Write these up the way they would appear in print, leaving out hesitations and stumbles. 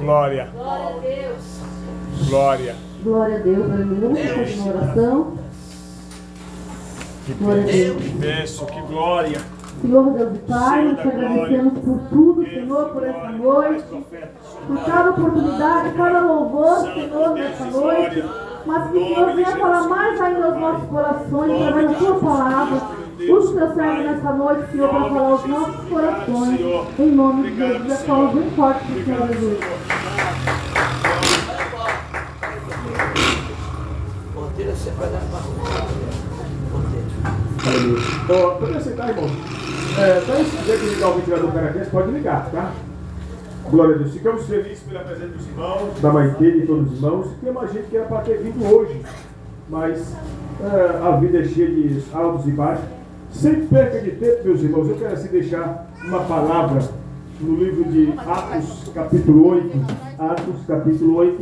Glória. Glória a Deus. Glória. Glória a Deus, aleluia. Continua a oração. Glória a Deus. Que bênção, que glória. Senhor Deus e Pai, nós te agradecemos por tudo, Senhor, por essa noite, por cada oportunidade, cada louvor, Senhor, nessa noite. Mas que o Senhor venha falar mais ainda aos nossos corações, através da tua palavra. Use o teu servo nessa noite, Senhor, para falar aos nossos corações. Em nome de Jesus, aplausos bem fortes para o Senhor Jesus. Porteira, você vai dar para pode sentar, irmão. Então, se quiser ligar o ventilador canadense, pode ligar, tá? Glória a Deus. Ficamos felizes pela presença dos irmãos, da Maitê e de todos os irmãos. Tem mais gente que era para ter vindo hoje, mas a vida é cheia de altos e baixos. Sem perca de tempo, meus irmãos, eu quero assim deixar uma palavra no livro de Atos, capítulo 8. Atos, capítulo 8.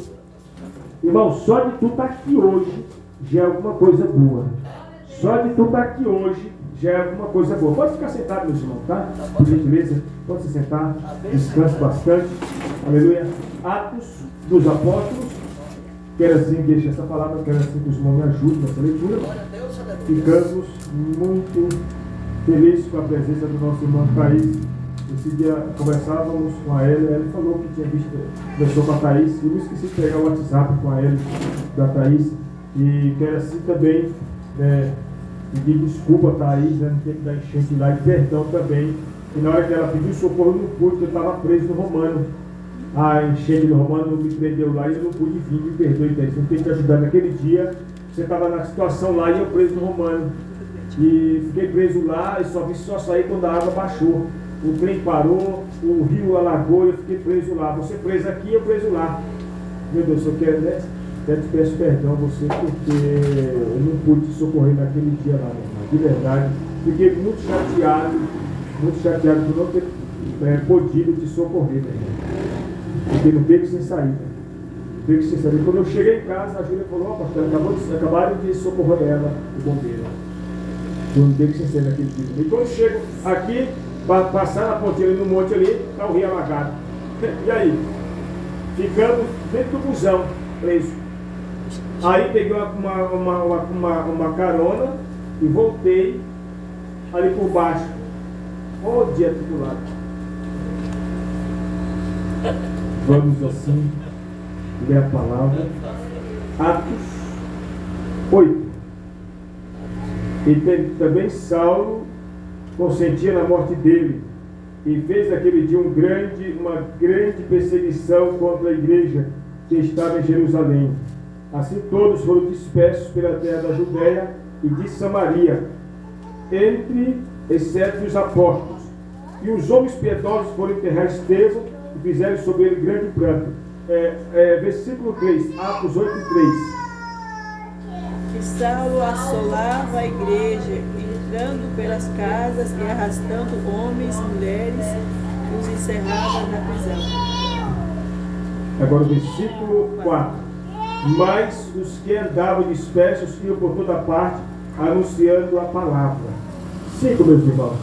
Irmão, só de tu estar aqui hoje já é alguma coisa boa. Só de tu estar aqui hoje já é alguma coisa boa. Pode ficar sentado, meus irmãos, tá? Por gentileza, pode se sentar. Descanse bastante. Aleluia. Atos dos Apóstolos. Quero assim, deixa essa palavra, quero assim que os irmãos me ajudem nessa leitura. Ficamos muito felizes com a presença do nosso irmão Thaís. Esse dia conversávamos com a ela falou que tinha visto, conversou com a Thaís, e eu esqueci de pegar o WhatsApp com a ela, da Thaís, e quero assim também pedir desculpa a Thaís, né, no tempo da enchente lá, e perdão também, e na hora que ela pediu socorro eu não pude, porque eu estava preso no Romano. A enchente do Romano me prendeu lá e eu não pude vir, me perdoe, Thaís, não tenho que te ajudar naquele dia. Você estava na situação lá e eu preso no Romano. E fiquei preso lá e só saí quando a água baixou. O trem parou, o rio alagou e eu fiquei preso lá. Você preso aqui, eu preso lá. Meu Deus, eu quero, né? Até te peço perdão a você porque eu não pude te socorrer naquele dia lá, meu irmão. De verdade, fiquei muito chateado por não ter podido te socorrer, meu irmão. Fiquei no beco sem saída. Quando eu cheguei em casa, a Júlia falou: ó, pastor, acabaram de socorrer ela, o bombeiro. Eu não tenho que ser naquele dia. E quando eu chego aqui, passar na pontinha ali no monte ali, está o rio alagado. E aí? Ficamos dentro do busão, preso. Aí peguei uma carona e voltei ali por baixo. Ó, dia titular. Vamos assim ler a palavra. Atos 8. E também Saulo consentia na morte dele e fez naquele dia uma grande perseguição contra a igreja que estava em Jerusalém. Assim todos foram dispersos pela terra da Judéia e de Samaria, exceto os apóstolos. E os homens piedosos foram enterrar Estevão e fizeram sobre ele grande pranto. Versículo 3, Atos 8, 3. Que Saulo assolava a igreja, entrando pelas casas e arrastando homens e mulheres, os encerrava na prisão. Agora o versículo 4. Mas os que andavam dispersos iam por toda parte, anunciando a palavra. 5, meus irmãos.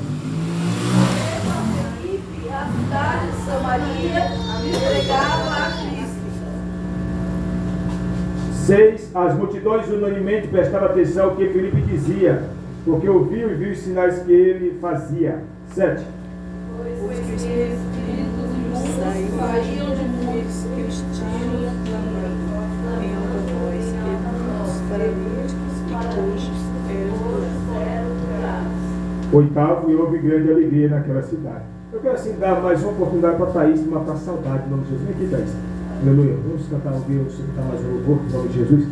E a cidade de Samaria entregava a Cristo. 6. As multidões unanimemente prestavam atenção ao que Filipe dizia, porque ouviu e viu os sinais que ele fazia. 7. Pois que os espíritos imundos saíam de muitos que os tinham clamando em alta voz, e muitos paralíticos e coxos eram curados. 8. E houve grande alegria naquela cidade. Eu quero assim dar mais uma oportunidade para a Thaís matar a saudade, em nome de Jesus. Vem aqui, Thaís. Aleluia. Vamos cantar um Deus, cantar mais um louvor, em nome de Jesus.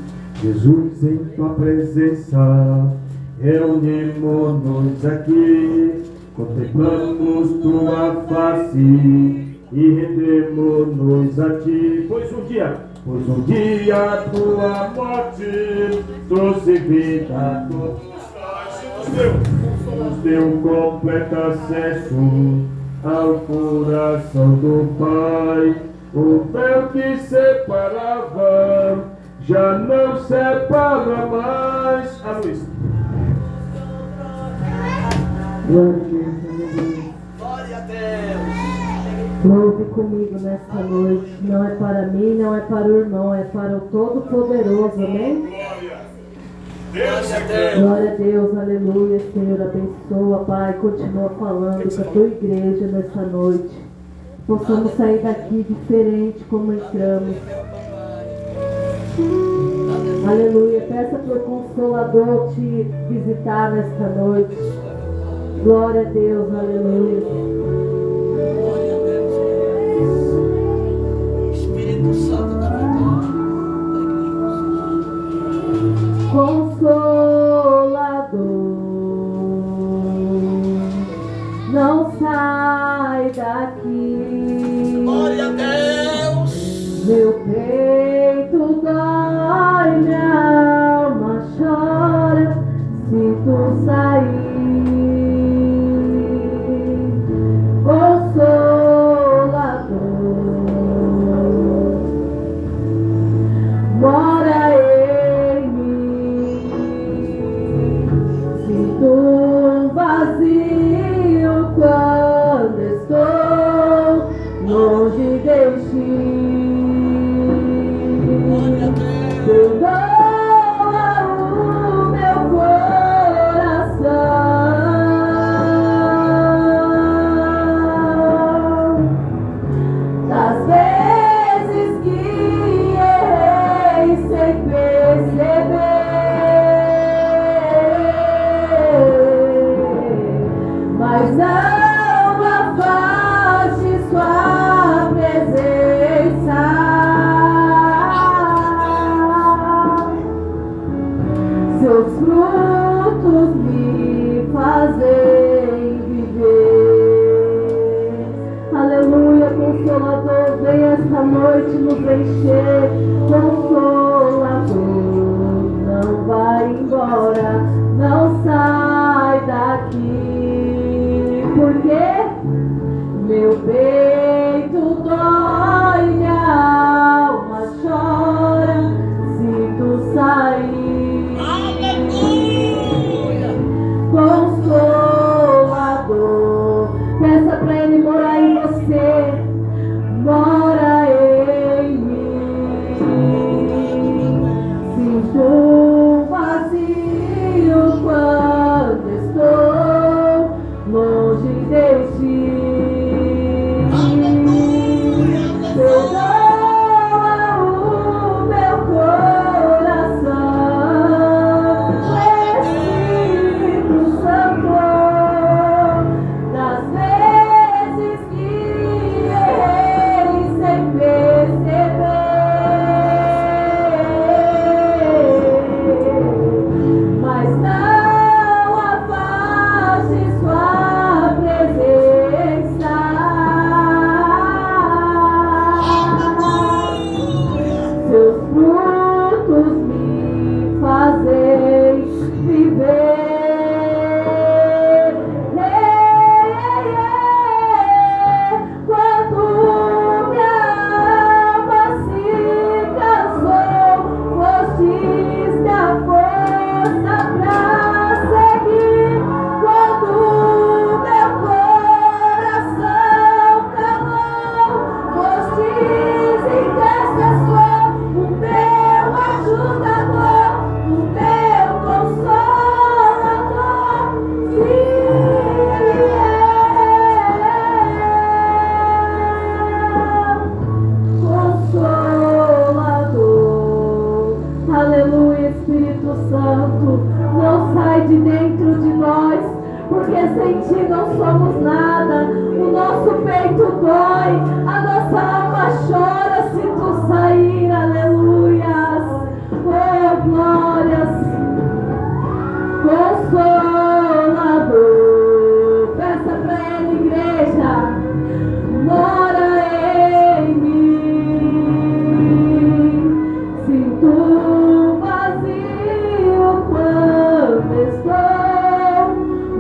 Jesus, em tua presença, reunimos-nos aqui, contemplamos tua face e rendemos-nos a ti. Pois um dia a tua morte trouxe vida a todos nós, nos deu completo acesso ao coração do Pai. O véu que separava já não separa mais. A luz. Glória a Deus. Louve comigo nesta noite. Não é para mim, não é para o irmão, é para o Todo-Poderoso, amém? Glória a Deus, aleluia, Senhor, abençoa, Pai, continua falando com a tua igreja nesta noite. Possamos sair daqui diferente como entramos. Aleluia, peça para o Consolador te visitar nesta noite. Glória a Deus, aleluia. Glória a Deus. Espírito Santo da verdade. Consolador, não sai daqui. Glória a Deus. Meu peito dói, minha alma chora se tu sair. Consolador, mora em mim. Sinto um vazio quando estou longe de ti. Perdoa o meu coração das vezes que errei sem perceber, mas não afaste sua presença. Seus frutos me fazem viver. Aleluia, Consolador, vem esta noite nos encher. Consolador, não vai embora, não sai daqui. Porque meu peito dói, minha alma chora se tu sair. Consolador, peça pra Ele morar em você, mora em mim. Sinto um vazio quando estou longe de ti. Perdoa o meu coração, Espírito Santo, das vezes que errei sem perceber, mas não afaste sua presença. Seus frutos me fazem viver. Quando minha alma se cansou, foste a força pra seguir. Quando meu coração calou, foste intercessor, o meu ajudador, o meu consolador, Consolador. Aleluia, Espírito Santo, não sai de dentro de nós, porque sem ti não somos nada. O nosso peito dói, a nossa alma chora se tu sair. Aleluias, oh glórias. Consolador, peça pra Ele, igreja, mora em mim. Sinto um vazio quando estou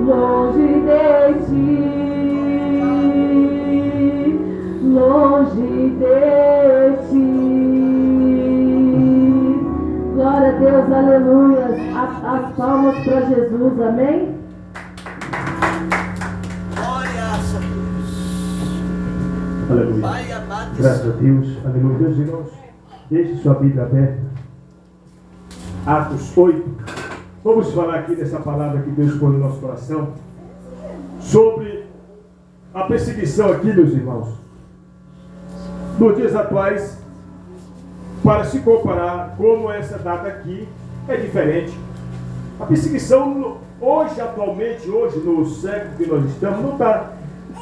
longe de ti, longe de ti. Glória a Deus, aleluia. As palmas para Jesus, amém? Glória a Deus. Aleluia. Pai amado, Graças a Deus. Aleluia. Meus irmãos, deixe sua Bíblia aberta. Atos 8. Vamos falar aqui dessa palavra que Deus põe no nosso coração. Sobre a perseguição aqui, meus irmãos. Nos dias atuais, para se comparar como essa data aqui é diferente. A perseguição hoje, atualmente, hoje, no século que nós estamos, não está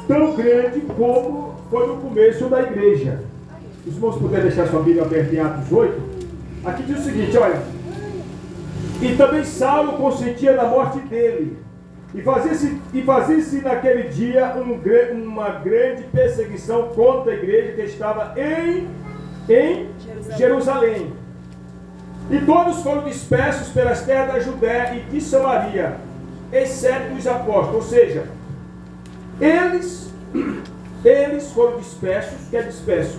tão grande como foi no começo da igreja. Os irmãos puderem deixar sua Bíblia aberta em Atos 8, aqui diz o seguinte, olha. E também Saulo consentia na morte dele, e fazia-se naquele dia uma grande perseguição contra a igreja que estava em Jerusalém. E todos foram dispersos pelas terras da Judéia e de Samaria, exceto os apóstolos. Ou seja, eles foram dispersos, que é disperso,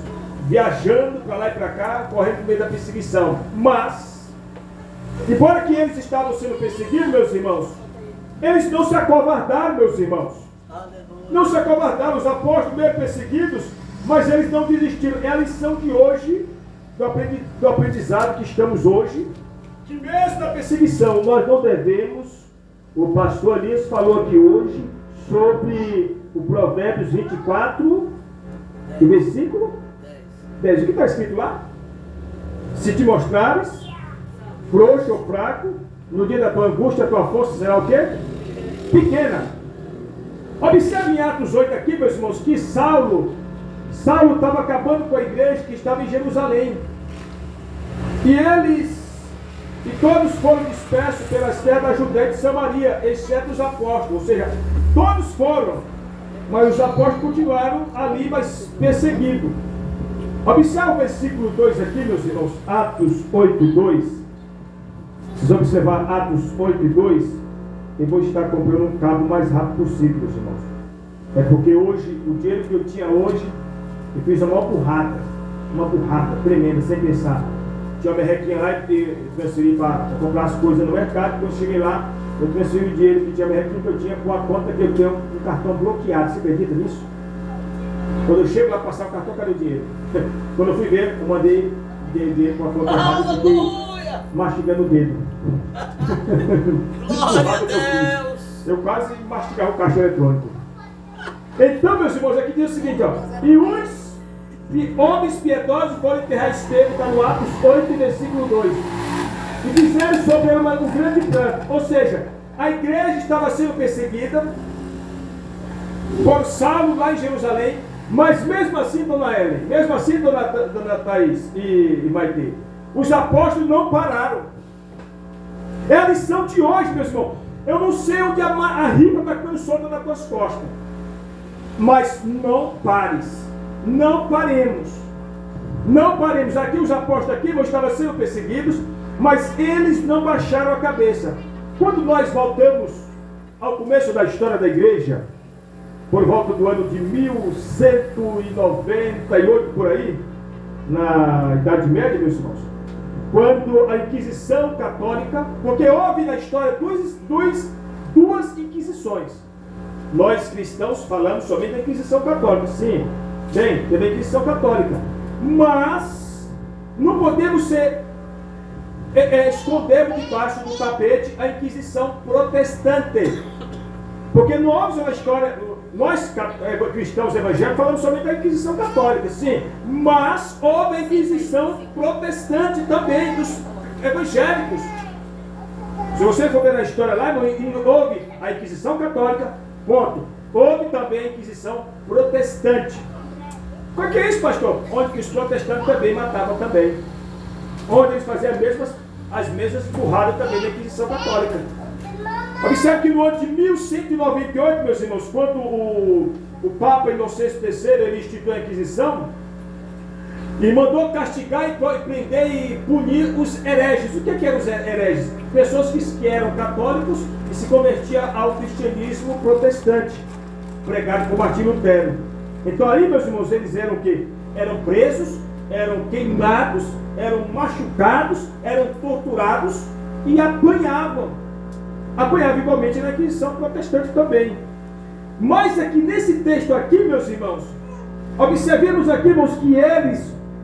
viajando para lá e para cá, correndo no meio da perseguição. Mas, embora que eles estavam sendo perseguidos, meus irmãos, eles não se acovardaram, meus irmãos. Não se acovardaram, os apóstolos meio perseguidos, mas eles não desistiram. É a lição de hoje, do aprendizado que estamos hoje, que mesmo na perseguição nós não devemos. O pastor Elias falou aqui hoje sobre o Provérbios 24, e versículo 10. O que está escrito lá? Se te mostrares frouxo ou fraco, no dia da tua angústia, a tua força será o quê? Pequena. Observe em Atos 8 aqui, meus irmãos, que Saulo estava acabando com a igreja que estava em Jerusalém. E todos foram dispersos pelas terras da Judéia e de Samaria, exceto os apóstolos. Ou seja, todos foram, mas os apóstolos continuaram ali, mas perseguidos. Observe o versículo 2 aqui, meus irmãos, Atos 8, 2. Vocês observar Atos 8, 2. Eu vou estar comprando um cabo o mais rápido possível, meus irmãos. É porque hoje, o dinheiro que eu tinha hoje, eu fiz uma burrada tremenda, sem pensar. Tinha uma merrequinha lá e transferi para comprar as coisas no mercado. Quando eu cheguei lá, eu transferi o dinheiro que tinha merrequinha que eu tinha com a conta que eu tenho um cartão bloqueado. Você acredita nisso? Quando eu chego lá passar o cartão, cadê o dinheiro? Quando eu fui ver, eu mandei dinheiro com a conta errada e fiquei mastigando o dedo. glória a Deus. Eu quase mastigava o caixa eletrônico. Então, meus irmãos, aqui diz o seguinte, ó. E os homens piedosos foram enterrar Estevão, está no Atos 8, versículo 2. E fizeram sobre ela um grande pranto. Ou seja, a igreja estava sendo perseguida por Saulo lá em Jerusalém. Mas mesmo assim, dona Ellen, mesmo assim, dona Thaís e Maite, os apóstolos não pararam. É a lição de hoje, meus irmãos. Eu não sei onde a ripa está ficando solta nas tuas costas, mas não pares. Não paremos. Não paremos. Aqui os apóstolos aqui estavam sendo perseguidos, mas eles não baixaram a cabeça. Quando nós voltamos ao começo da história da igreja, por volta do ano de 1198, por aí, na Idade Média, meus irmãos, quando a Inquisição Católica, porque houve na história duas Inquisições. Nós cristãos falamos somente da Inquisição Católica, sim, teve a Inquisição Católica, mas não podemos esconder debaixo do tapete a Inquisição Protestante, porque nós na história, nós cristãos evangélicos falamos somente da Inquisição Católica, sim, mas houve a Inquisição Protestante também dos evangélicos. Se você for ver na história lá, houve a Inquisição Católica, ponto. Houve também a Inquisição Protestante. O que é isso, pastor? Onde os protestantes também matavam também. Onde eles faziam as mesmas burradas também da Inquisição Católica. Observe que no ano de 1198, meus irmãos, quando o Papa Inocêncio III ele instituiu a Inquisição e mandou castigar e prender e punir os hereges. O que eram os hereges? Pessoas que eram católicos e se convertiam ao cristianismo protestante, pregado por Martim Lutero. Então aí, meus irmãos, eles eram o quê? Eram presos, eram queimados, eram machucados, eram torturados e apanhavam igualmente na Inquisição Protestante também. Mas aqui nesse texto aqui, meus irmãos, Observemos aqui, irmãos, que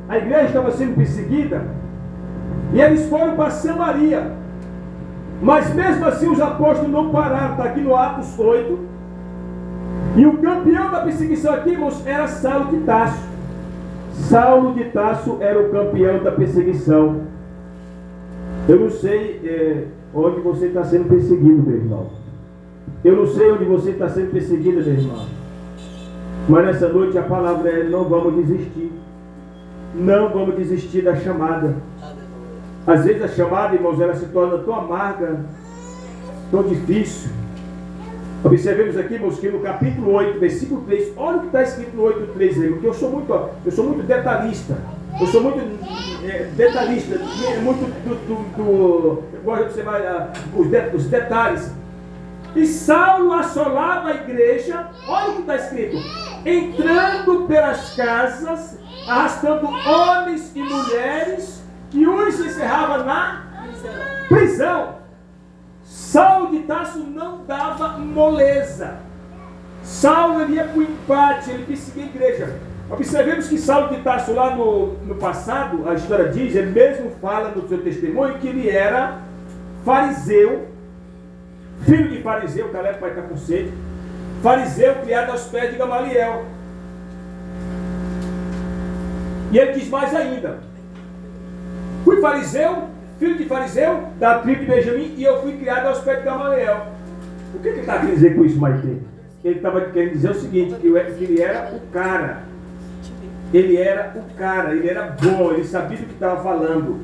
a igreja estava sendo perseguida, e eles foram para Samaria. Mas mesmo assim os apóstolos não pararam, está aqui no Atos 8. E o campeão da perseguição aqui, irmãos, era Saulo de Tarso. Saulo de Tarso era o campeão da perseguição. Eu não sei onde você está sendo perseguido, meu irmão. Eu não sei onde você está sendo perseguido, meu irmão. Mas nessa noite a palavra é: não vamos desistir. Não vamos desistir da chamada. Às vezes a chamada, irmãos, ela se torna tão amarga, tão difícil. Observemos aqui, irmãos, que no capítulo 8, versículo 3, olha o que está escrito no 8:3 aí, porque eu sou muito detalhista. Eu sou muito detalhista, muito eu gosto de observar os detalhes. E Saulo assolava a igreja, olha o que está escrito: entrando pelas casas, arrastando homens e mulheres, e uns encerrava na prisão. Saulo de Tarso não dava moleza. Saulo ia com empate, ele perseguia a igreja. Observemos que Saulo de Tarso, lá no passado, a história diz, ele mesmo fala no seu testemunho, que ele era fariseu, filho de fariseu, Caleb vai estar com sede, fariseu criado aos pés de Gamaliel. E ele diz mais ainda: fui fariseu, filho de fariseu, da tribo de Benjamim, e eu fui criado aos pés de Gamaliel. O que ele está querendo dizer com isso, Maite? Ele estava querendo dizer o seguinte, que ele era o cara. Ele era o cara, ele era bom, ele sabia do que estava falando.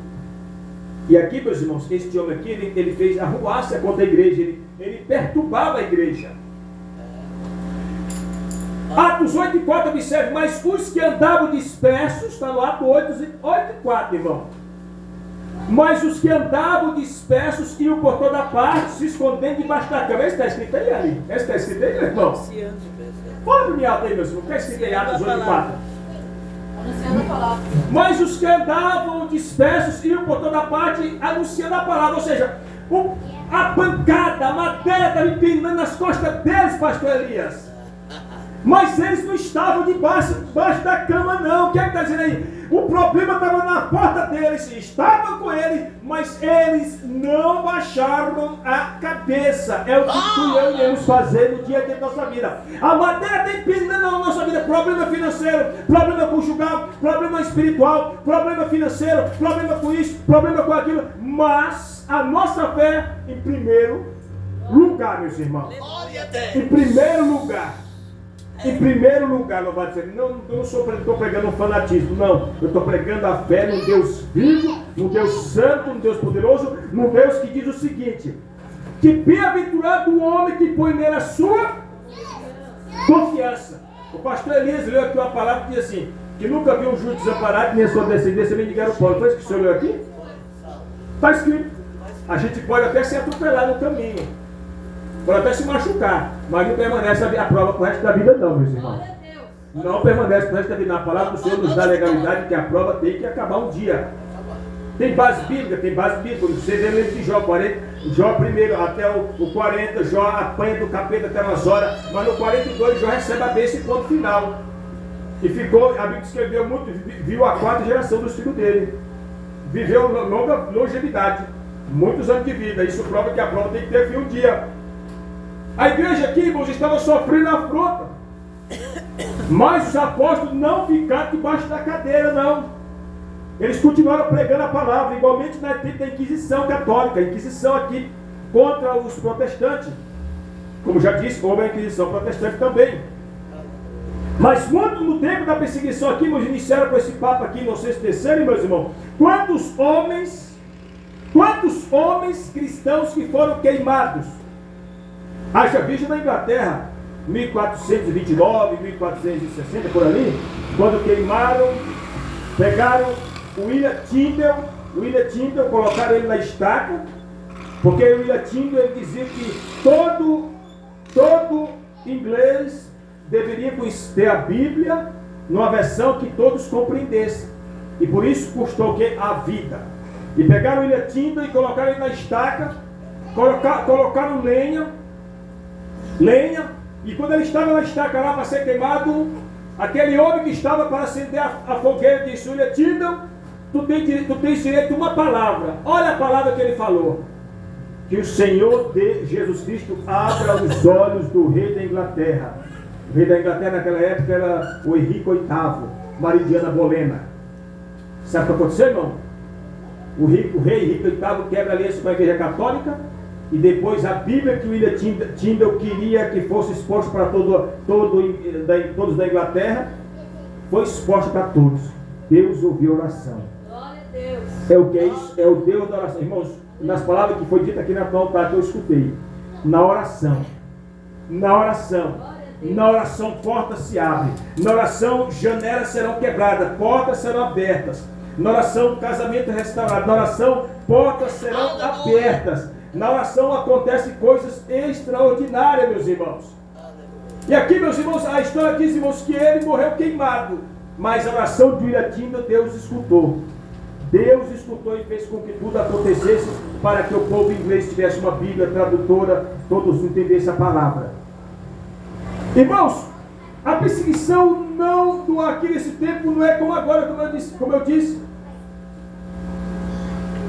E aqui, meus irmãos, este homem aqui, ele fez arruaça contra a igreja, ele perturbava a igreja. Atos 8:4, observe: mas os que andavam dispersos, está no Atos 8:4, irmão. Mas os que andavam dispersos iam por toda parte, se escondendo debaixo da cama. Esse está escrito aí, ali? Esse está escrito aí, meu irmão? Fala para mim alto aí, meu irmão. O que está escrito aí, Atos 8:4? Mas os que andavam dispersos iam por toda parte anunciando a palavra. Ou seja, a pancada, a madeira estava empinando nas costas deles, pastor Elias. Mas eles não estavam debaixo da cama, não. O que é que está dizendo aí? O problema estava na porta deles, estavam com ele, mas eles não baixaram a cabeça. É o que tu e eu iremos fazer no dia a dia da nossa vida. A madeira está empinando na nossa vida. Problema financeiro, problema conjugal, problema espiritual, problema financeiro, problema com isso, problema com aquilo. Mas a nossa fé em primeiro lugar, meus irmãos. Em primeiro lugar. Em primeiro lugar, louvado seja, não estou pregando um fanatismo, não. Eu estou pregando a fé num Deus vivo, num Deus santo, num Deus poderoso, num Deus que diz o seguinte: que bem-aventurado o homem que põe nele a sua confiança. O pastor Elias leu aqui uma palavra que diz assim: que nunca viu um justo desamparado, nem a sua descendência mendigar o pão. Foi isso que o senhor leu aqui? Está escrito. A gente pode até se atropelar no caminho, pode até se machucar, mas não permanece a prova para o resto da vida, não, meus irmãos. Não permanece para o resto da vida. Na palavra do Senhor nos dá a legalidade que a prova tem que acabar um dia. Tem base bíblica, Você vê no livro de Jó, 40, Jó primeiro até o 40, Jó apanha do capeta até umas horas, mas no 42 Jó recebe a bênção e ponto final. E ficou, a Bíblia escreveu muito, viu a 4ª geração dos filhos dele. Viveu longa longevidade, muitos anos de vida. Isso prova que a prova tem que ter fim um dia. A igreja aqui, irmãos, estava sofrendo afronta. Mas os apóstolos não ficaram debaixo da cadeira, não. Eles continuaram pregando a palavra, igualmente na tempo da Inquisição Católica. A Inquisição aqui contra os protestantes. Como já disse, houve a Inquisição Protestante também. Mas quando no tempo da perseguição aqui, irmãos, iniciaram com esse papo aqui, Inocêncio III, meus irmãos, quantos homens cristãos que foram queimados? Haja vista na Inglaterra, 1429, 1460, por ali, quando queimaram, pegaram o William Tyndale, colocaram ele na estaca, porque o William Tyndale ele dizia que todo inglês deveria ter a Bíblia numa versão que todos compreendessem, e por isso custou o quê? A vida. E pegaram o William Tyndale e colocaram ele na estaca, colocaram lenha, e quando ele estava na estaca lá para ser queimado, Aquele homem que estava para acender a fogueira disse: William Tyndale, tu tens direito a uma palavra. Olha a palavra que ele falou: que o Senhor de Jesus Cristo abra os olhos do rei da Inglaterra. O rei da Inglaterra naquela época era o Henrique VIII, marido de Ana Bolena. Sabe o que aconteceu, irmão? O rei Henrique VIII quebra a aliança com a Igreja Católica, e depois a Bíblia que o William Tyndale queria que fosse exposta para todos da Inglaterra, foi exposta para todos. Deus ouviu a oração. Glória a Deus. É o que é isso? É o Deus da oração. Irmãos, nas palavras que foi dita aqui na altar que eu escutei, na oração, portas se abrem, na oração janelas serão quebradas, portas serão abertas, na oração casamento restaurado, na oração portas serão abertas, na oração acontecem coisas extraordinárias, meus irmãos. E aqui, meus irmãos, a história diz, irmãos, que ele morreu queimado, mas a oração de William Tyndale Deus escutou. Deus escutou e fez com que tudo acontecesse para que o povo inglês tivesse uma Bíblia tradutora, todos entendessem a palavra. Irmãos, a perseguição não aqui nesse tempo não é como agora, como eu disse.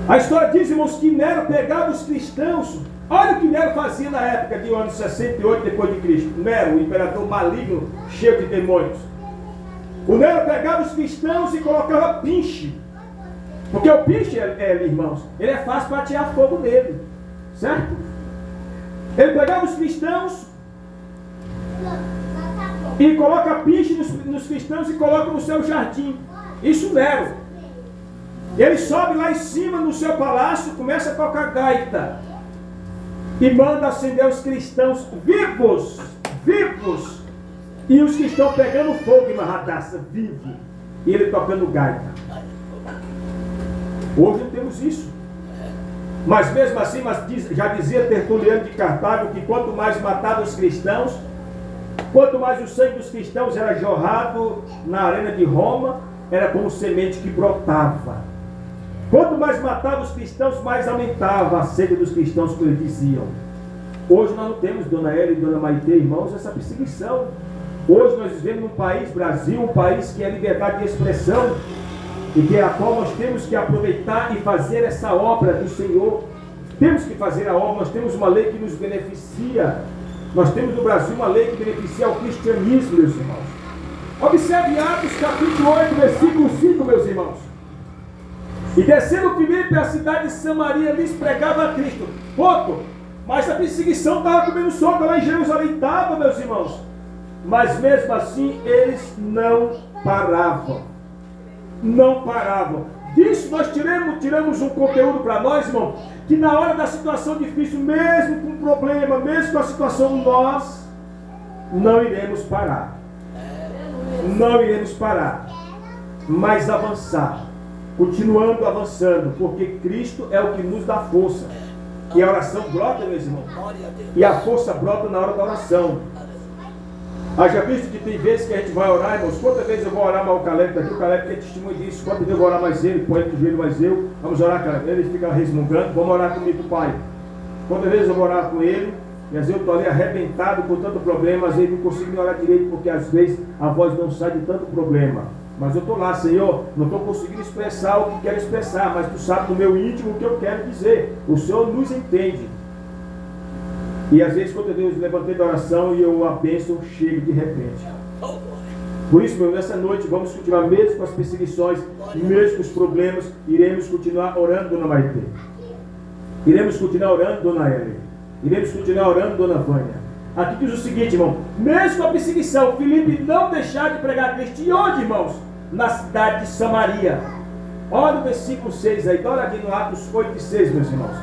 A história diz, irmãos, que Nero pegava os cristãos. Olha o que Nero fazia na época de ano 68 depois de Cristo. Nero, o imperador maligno, cheio de demônios. O Nero pegava os cristãos e colocava pinche. Porque o pinche, irmãos, ele é fácil para atirar fogo nele, certo? Ele pegava os cristãos e coloca pinche nos cristãos e coloca no seu jardim. Isso Nero. Ele sobe lá em cima no seu palácio, começa a tocar gaita e manda acender os cristãos vivos. E os cristãos pegando fogo em Marradaça, vivo. E ele tocando gaita. Hoje não temos isso. Mas mesmo assim, já dizia Tertuliano de Cartago que quanto mais matava os cristãos, quanto mais o sangue dos cristãos era jorrado na arena de Roma, era como semente que brotava. Quanto mais matava os cristãos, mais aumentava a sede dos cristãos, como eles diziam. Hoje nós não temos, Dona Ela e Dona Maite, irmãos, essa perseguição. Hoje nós vivemos num país, Brasil, um país que é liberdade de expressão, e que é a qual nós temos que aproveitar e fazer essa obra do Senhor. Temos que fazer a obra. Nós temos uma lei que nos beneficia. Nós temos no Brasil uma lei que beneficia o cristianismo, meus irmãos. Observe Atos capítulo 8, versículo 5, meus irmãos. E descendo Filipe à cidade de Samaria, lhes pregava a Cristo. Ponto. Mas a perseguição estava comendo solta lá em Jerusalém. Estava, meus irmãos. Mas mesmo assim, eles não paravam. Não paravam. Disso nós tiramos um conteúdo para nós, irmão, que na hora da situação difícil, mesmo com problema, mesmo com a situação, nós não iremos parar. Não iremos parar, mas avançar, continuando avançando, porque Cristo é o que nos dá força. E a oração brota, meus irmãos, e a força brota na hora da oração. Haja visto que tem vezes que a gente vai orar, irmãos. Quantas vezes eu vou orar mais o Caleb daqui? O Caleb tem testemunho disso. Quantas vezes eu vou orar mais ele? Põe ele no joelho mais eu. Vamos orar, Caleb. Ele fica resmungando. Vamos orar comigo, Pai. Quantas vezes eu vou orar com ele? E às vezes eu estou ali arrebentado com tanto problema. Às vezes não consigo nem orar direito, porque às vezes a voz não sai de tanto problema. Mas eu estou lá, Senhor, não estou conseguindo expressar o que quero expressar, mas Tu sabes no meu íntimo o que eu quero dizer. O Senhor nos entende. E às vezes quando eu levantei da oração e eu a bênção chega de repente. Por isso, meu, nessa noite vamos continuar mesmo com as perseguições, mesmo com os problemas, iremos continuar orando, Dona Maite. Iremos continuar orando, Dona Ellen. Iremos continuar orando, Dona Vânia. Aqui diz o seguinte, irmão, mesmo com a perseguição, Filipe não deixar de pregar a Cristo. E onde, irmãos? Na cidade de Samaria. Olha o versículo 6 aí, dá uma olhadinha no Atos 8 e 6, meus irmãos.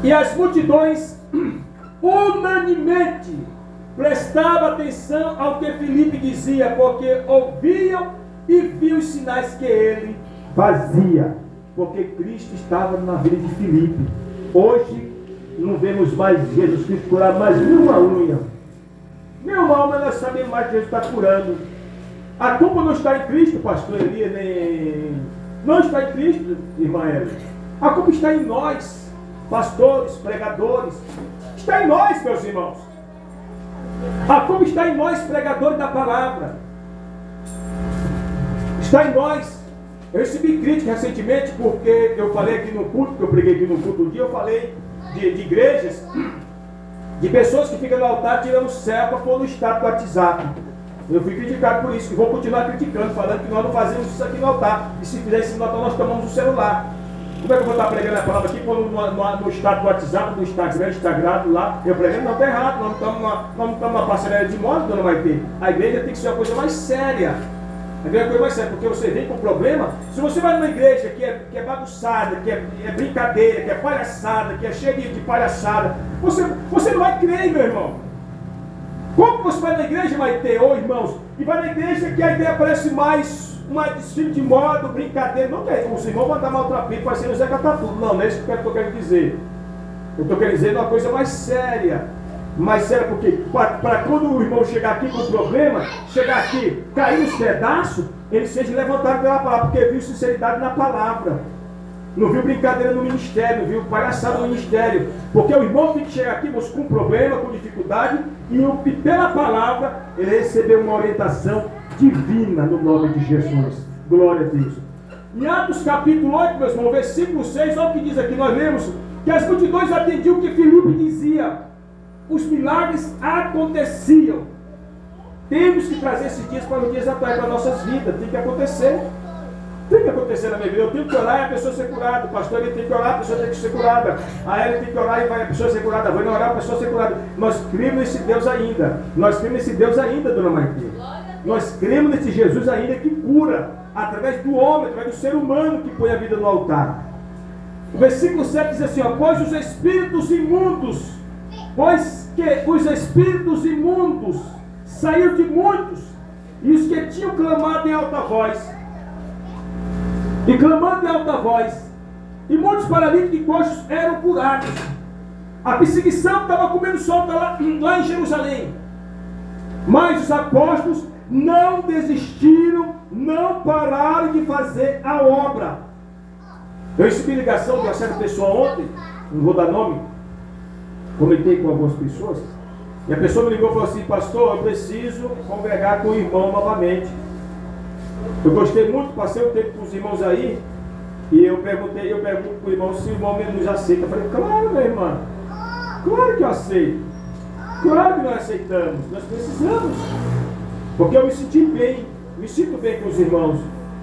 E as multidões unanimemente prestavam atenção ao que Filipe dizia, porque ouviam e viam os sinais que ele fazia, porque Cristo estava na vida de Filipe. Hoje não vemos mais Jesus Cristo curar mais nenhuma unha. Nenhuma alma, nós sabemos mais que Jesus está curando. A culpa não está em Cristo, pastor Elias, nem... não está em Cristo, irmã Ela. A culpa está em nós, pastores, pregadores. Está em nós, meus irmãos. A culpa está em nós, pregadores da palavra. Está em nós. Eu recebi crítica recentemente porque eu falei aqui no culto, que eu preguei aqui no culto um dia, eu falei de igrejas, de pessoas que ficam no altar tirando céu para pôr no status do WhatsApp. Eu fui criticado por isso, e vou continuar criticando, falando que nós não fazemos isso aqui no altar. E se fizer isso no altar, nós tomamos o celular. Como é que eu vou estar pregando a palavra aqui, pondo no status do WhatsApp, no Instagram, lá? Eu pregando, não, está errado, nós não estamos numa parceria de modo, dona Maite. A igreja tem que ser uma coisa mais séria. A igreja é uma coisa mais séria, porque você vem com um problema. Se você vai numa igreja que é bagunçada, que é brincadeira, que é palhaçada, que é cheia de palhaçada, você não vai crer, meu irmão. Como você vai na igreja, Maite, ô irmãos, e vai na igreja que a ideia parece mais uma desfile de moda, brincadeira, não quer, os irmãos vão dar maltrapilho, vai ser o Zé Catatudo, não é isso que eu quero dizer. Eu estou querendo dizer uma coisa mais séria, porque para quando o irmão chegar aqui com problema, chegar aqui, cair nos pedaços, ele seja levantado pela palavra, porque viu sinceridade na palavra. Não viu brincadeira no ministério, não viu palhaçada no ministério. Porque o irmão tem que chegar aqui com problema, com dificuldade, e pela palavra ele recebeu uma orientação divina no nome de Jesus. Glória a Deus. Em Atos capítulo 8, meus irmãos, versículo 6, olha o que diz aqui, nós lemos que as multidões atendiam o que Filipe dizia. Os milagres aconteciam. Temos que trazer esses dias para os dias atuais, para nossas vidas. Tem que acontecer. Tem que acontecer na minha vida. Eu tenho que orar e a pessoa ser curada. O pastor ele tem que orar, a pessoa tem que ser curada. A Ela tem que orar e vai a pessoa ser curada. Vai orar, a pessoa ser curada. Nós cremos nesse Deus ainda. Nós cremos nesse Deus ainda, dona Maite. Nós cremos nesse Jesus ainda que cura. Através do homem, através do ser humano que põe a vida no altar. O versículo 7 diz assim, ó, pois que os espíritos imundos saíram de muitos, e os que tinham clamado em alta voz, e muitos paralíticos e coxos eram curados. A perseguição estava comendo solta lá em Jerusalém, mas os apóstolos não desistiram, não pararam de fazer a obra. Eu recebi ligação de uma certa pessoa ontem, não vou dar nome, comentei com algumas pessoas, e a pessoa me ligou e falou assim, pastor, eu preciso congregar com o irmão novamente. Eu gostei muito, passei um tempo com os irmãos aí, e eu pergunto para o irmão se o irmão nos aceita. Eu falei, claro, meu irmão, claro que eu aceito, claro que nós aceitamos, nós precisamos, porque eu me sinto bem com os irmãos.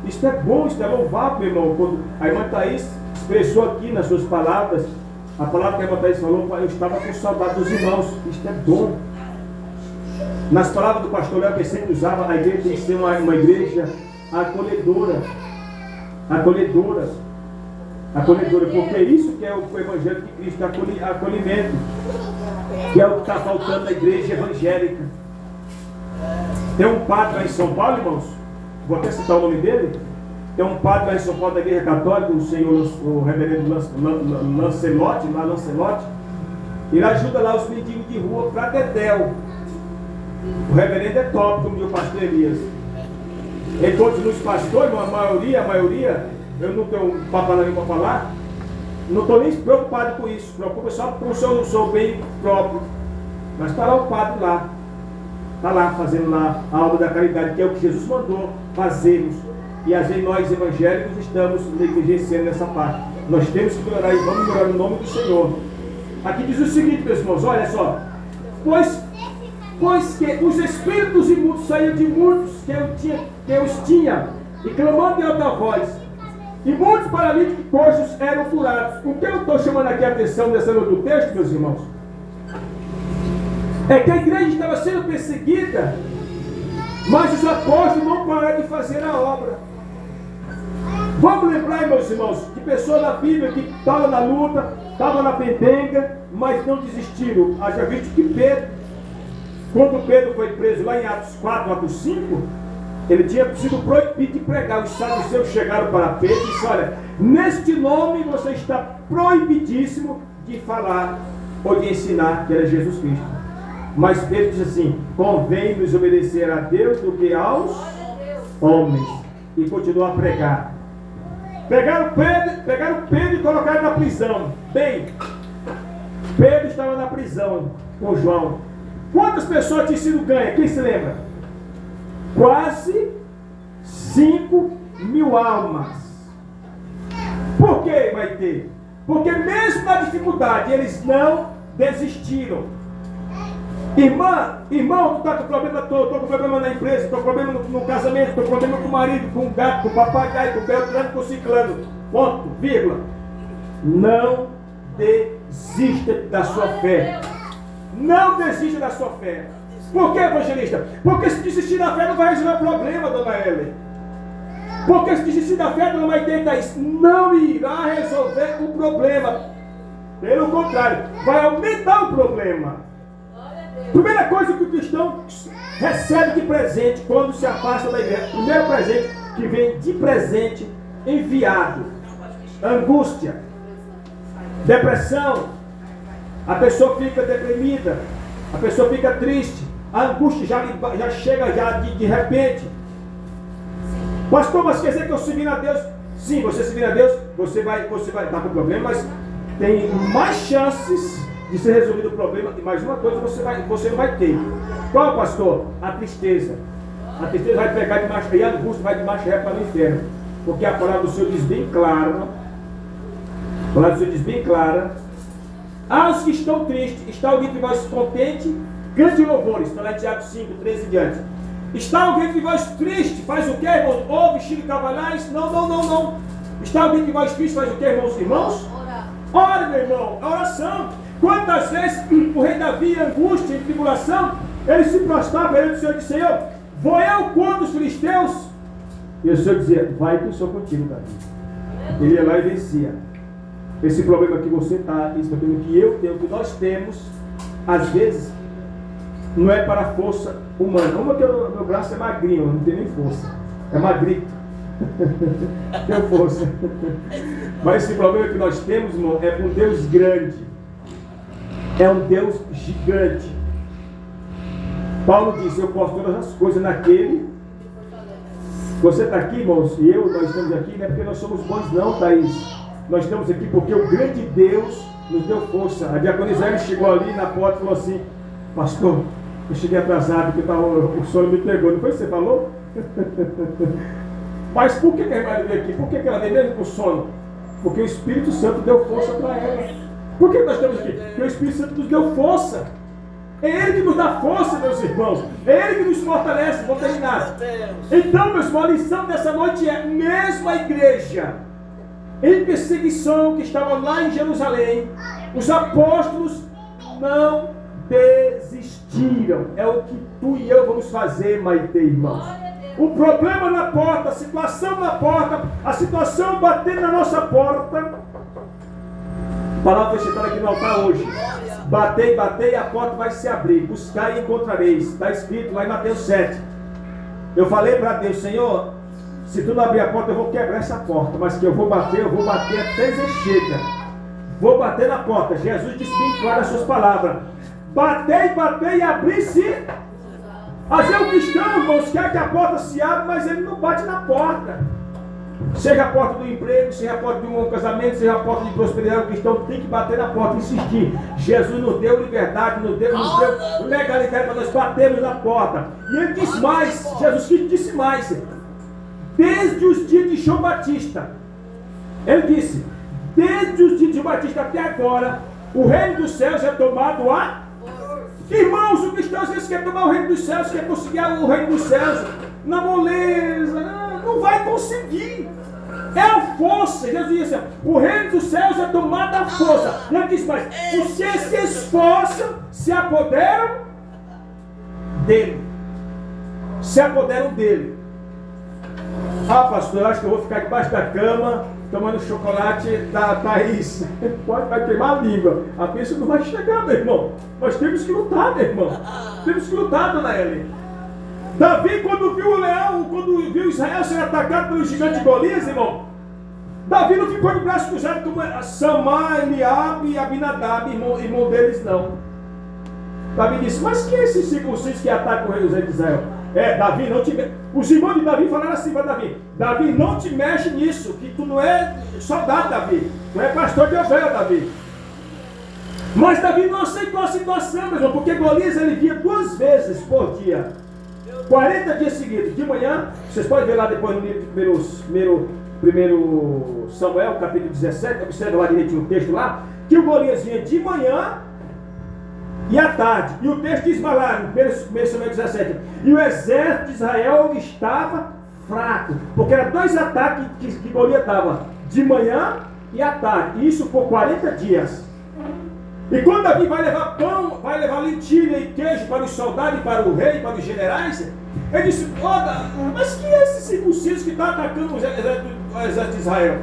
Isto é bom, isto é louvável, meu irmão. Quando a irmã Thaís expressou aqui nas suas palavras, a palavra que a irmã Thaís falou, eu estava com saudade dos irmãos. Isto é bom. Nas palavras do pastor Léo, que sempre usava, a igreja tem que ser uma igreja acolhedora. Acolhedora, porque é isso que é o Evangelho de Cristo, acolhimento, que é o que está faltando na igreja evangélica. Tem um padre lá em São Paulo, irmãos, vou até citar o nome dele. Tem um padre lá em São Paulo da Igreja Católica, o reverendo Lancelotti, ele ajuda lá os mendigos de rua para Dedéu. O reverendo é top, como diz o pastor Elias. Ele continua os pastores, a maioria, eu não tenho um papo na língua para falar, não estou nem preocupado com isso, preocupa só com o seu bem próprio. Mas está lá o padre lá. Está lá fazendo lá a obra da caridade, que é o que Jesus mandou fazermos. E às vezes nós evangélicos estamos negligenciando nessa parte. Nós temos que melhorar e vamos melhorar no nome do Senhor. Aqui diz o seguinte, meus irmãos, olha só. Pois que os espíritos imundos saíram de muitos que eu os tinha, e clamando em alta voz, e muitos paralíticos e coxos eram curados. O que eu estou chamando aqui a atenção nessa noite do texto, meus irmãos, é que a igreja estava sendo perseguida, mas os apóstolos não pararam de fazer a obra. Vamos lembrar, meus irmãos, de pessoas da Bíblia que estavam na luta, estavam na pendenga, mas não desistiram. Haja visto que Pedro, quando Pedro foi preso lá em Atos 4, Atos 5, ele tinha sido proibido de pregar. Os saduceus chegaram para Pedro e disseram, olha, neste nome você está proibidíssimo de falar ou de ensinar que era Jesus Cristo. Mas Pedro disse assim, convém-nos obedecer a Deus do que aos homens. E continuou a pregar. Pegaram Pedro e colocaram na prisão. Bem, Pedro estava na prisão com João. Quantas pessoas tinham sido ganhas? Quem se lembra? Quase 5.000 almas. Por que, Maite? Porque mesmo na dificuldade, eles não desistiram. Irmão, tu está com problema todo, estou com problema na empresa, estou com problema no casamento, estou com problema com o marido, com o gato, com o papagaio, com o beltrano, com o ciclano. Ponto, vírgula. Não desista da sua fé. Não desista da sua fé. Por que, evangelista? Porque se desistir da fé não vai resolver o problema, dona Ellen. Porque se desistir da fé, dona Maite, não irá resolver o problema. Pelo contrário, vai aumentar o problema. Primeira coisa que o cristão recebe de presente quando se afasta da igreja. Primeiro presente que vem de presente enviado. Angústia. Depressão. A pessoa fica deprimida. A pessoa fica triste. A angústia já chega de repente. Pastor, mas quer dizer que eu servindo a Deus? Sim, você servindo a Deus, você vai estar com problema, mas tem mais chances de ser resolvido o problema. E mais uma coisa você não vai ter. Qual, pastor? A tristeza. A tristeza vai pegar de marcha, e a angústia vai de marcha ré para o inferno. Porque a palavra do Senhor diz bem clara. A palavra do Senhor diz bem clara. Aos que estão tristes, está alguém que vai se contente, cante louvores. Está lá em Tiago 5, 13 e diante. Está alguém de voz triste, faz o que, irmãos? Ou vestido de cavalhais? Não. Está alguém de voz triste, faz o que, irmãos? Ora, meu irmão, a oração. Quantas vezes o rei Davi, em angústia, em tribulação, ele se prostrava perante o Senhor e disse: Senhor, vou eu contra os filisteus? E o Senhor dizia: vai que eu sou contigo, Davi. Ele ia lá e vencia. Esse problema que você está, esse problema que eu tenho, que nós temos, às vezes, não é para a força humana. Uma que o meu braço é magrinho, não tem nem força. É magrito. Tem força. Mas esse problema que nós temos, irmão, é um Deus grande. É um Deus gigante. Paulo disse: eu posso todas as coisas naquele. Você está aqui, irmãos, e nós estamos aqui, não é porque nós somos bons não, Thaís. Nós estamos aqui porque o grande Deus nos deu força. A diaconisa chegou ali na porta e falou assim: pastor, eu cheguei atrasado porque o sono me pegou. Não foi isso que você falou? Mas por que a irmã veio aqui? Por que ela veio mesmo com sono? Porque o Espírito Santo deu força para ela. Por que nós estamos aqui? Porque o Espírito Santo nos deu força. É Ele que nos dá força, meus irmãos. É Ele que nos fortalece. Vou terminar. Então, meus irmãos, a lição dessa noite é: mesmo a igreja em perseguição que estava lá em Jerusalém, os apóstolos não desistiram. É o que tu e eu vamos fazer, Maite, irmãos. O problema na porta, a situação na porta, a situação batendo na nossa porta. A palavra foi citada aqui no altar hoje. Batei, batei, a porta vai se abrir. Buscai e encontrareis. Está escrito lá em Mateus 7. Eu falei para Deus: Senhor, se tu não abrir a porta, eu vou quebrar essa porta. Mas que eu vou bater até dizer chega. Vou bater na porta. Jesus disse bem claro as suas palavras: batei e abri-se. Às vezes o cristão, irmãos, quer que a porta se abra, mas ele não bate na porta. Seja a porta do emprego, seja a porta de um casamento, seja a porta de prosperidade, o cristão tem que bater na porta, insistir. Jesus nos deu liberdade, nos deu legalidade para nós batermos na porta. E ele diz mais, Jesus Cristo disse mais: desde os dias de João Batista, ele disse, desde os dias de João Batista até agora, o reino dos céus é tomado a... Irmãos, o cristão às vezes quer tomar o reino dos céus, quer conseguir o reino dos céus na moleza, não vai conseguir. É a força. Jesus disse: o reino dos céus é tomado à força. E ele diz mais: vocês se esforçam, se apoderam dele. Se apoderam dele. Ah, pastor, eu acho que eu vou ficar debaixo da cama tomando chocolate da Thaís. Vai queimar a língua. A bênção não vai chegar, meu irmão. Nós temos que lutar, meu irmão. Temos que lutar, dona Ellen. Davi, quando viu o leão, quando viu Israel ser atacado pelo gigante Golias, irmão, Davi não ficou de braço cruzado como Samá, Eliabe e Abinadab, irmão deles, não. Davi disse: mas que é esses circuncisos que atacam o rei de Israel? Davi, não te... Os irmãos de Davi falaram assim para Davi: Davi, não te mexe nisso, que tu não é soldado, Davi. Tu é pastor de ovelha, Davi. Mas Davi não aceitou a situação, meu irmão, porque Golias ele via 2 vezes por dia. 40 dias seguidos, de manhã, vocês podem ver lá depois no livro de primeiro Samuel, capítulo 17, observa lá direitinho o texto lá, que o Golias vinha de manhã e à tarde. E o texto diz lá, no 1 Samuel 17, e o exército de Israel estava fraco, porque eram 2 ataques que Golias dava, de manhã e à tarde, e isso por 40 dias. E quando Davi vai levar pão, vai levar lentilha e queijo para os soldados, para o rei, para os generais, ele disse, mas que é esse circunciso que está atacando o exército de Israel?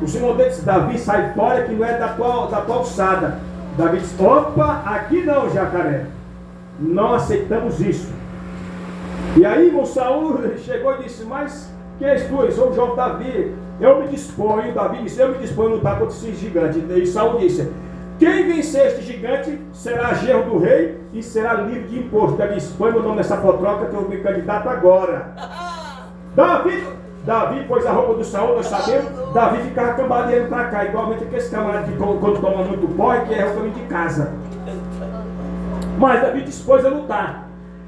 O Senhor disse, Davi, sai fora que não é da tua alçada. Davi disse, opa, aqui não, jacaré, não aceitamos isso. E aí, irmão Saul chegou e disse, mas que és tu? Eu sou o jovem Davi, eu me disponho, Davi disse, eu me disponho a lutar contra esse gigante. E Saul disse, quem vencer este gigante será genro do rei e será livre de imposto. Ele disse, põe meu nome nessa fotroca que eu me candidato agora. Davi pôs a roupa do Saul, nós sabemos, Davi ficava cambaleando para cá, igualmente aqueles camaradas que quando tomam muito pó e que é o caminho de casa. Mas Davi dispôs a lutar.